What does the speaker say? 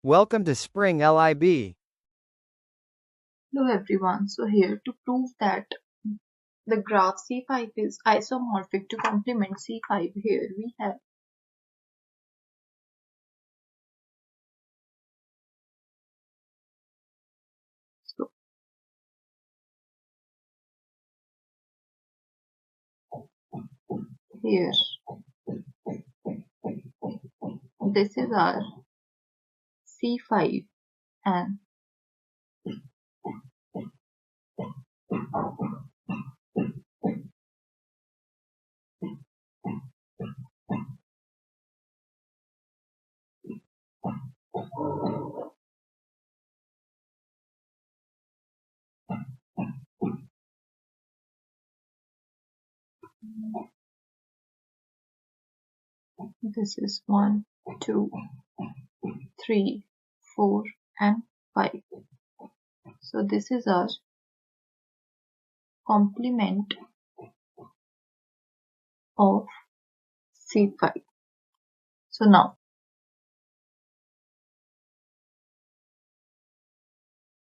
Welcome to Spring LIB. Hello everyone. So here to prove that the graph C5 is isomorphic to complement C5, here we have so here this is our C5 and this is 1, 2, 3, 4 and 5. So this is our complement of C5. So now